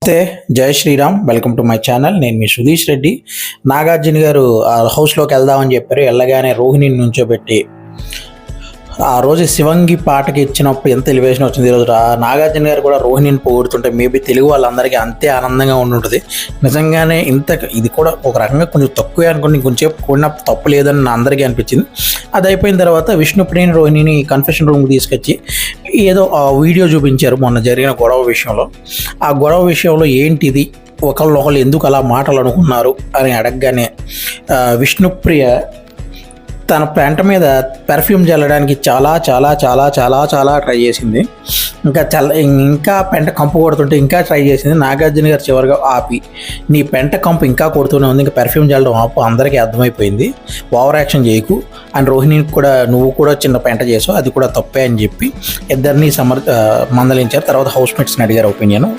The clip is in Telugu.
నమస్తే, జై Sriram. Welcome to my channel. నేను మీ సుధీష్ రెడ్డి. నాగార్జున గారు హౌస్లోకి వెళ్దామని చెప్పారు. వెళ్ళగానే రోహిణిని నుంచోబెట్టి ఆ రోజు శివంగి పాటకి ఇచ్చినప్పుడు ఎంత ఎలివేషన్ వచ్చింది. ఈరోజు నాగార్జున గారు కూడా రోహిణిని పొగుడుతుంటే మేబీ తెలుగు వాళ్ళందరికీ అంతే ఆనందంగా ఉండుంటుంది. నిజంగానే ఇది కూడా ఒక రకంగా కొంచెం తక్కువే అనుకోండి, కొంచెం కూడిన తప్పు లేదని నా అందరికీ అనిపించింది. అది అయిపోయిన తర్వాత విష్ణుప్రియని రోహిణిని కన్ఫెషన్ రూమ్కి తీసుకొచ్చి ఏదో వీడియో చూపించారు మొన్న జరిగిన గొడవ విషయంలో. ఆ గొడవ విషయంలో ఏంటిది, ఒకళ్ళు ఎందుకు అలా మాటలు అనుకున్నారు అని అడగగానే విష్ణుప్రియ తన పెంట మీద పెర్ఫ్యూమ్ చల్లడానికి చాలా చాలా చాలా చాలా చాలా ట్రై చేసింది. ఇంకా పెంట కంపు కొడుతుంటే ఇంకా ట్రై చేసింది. నాగార్జున గారు చివరిగా ఆపి, నీ పెంట కంపు ఇంకా కొడుతూనే ఉంది, ఇంకా పెర్ఫ్యూమ్ చల్లడం ఆపు, అందరికీ అర్థమైపోయింది, ఓవర్ యాక్షన్ చేయకు అండ్ రోహిణికి కూడా నువ్వు కూడా చిన్న పెంట చేసావు, అది కూడా తప్పే అని చెప్పి ఇద్దరిని మందలించారు. తర్వాత హౌస్ మేట్స్ని అడిగారు ఒపీనియన్.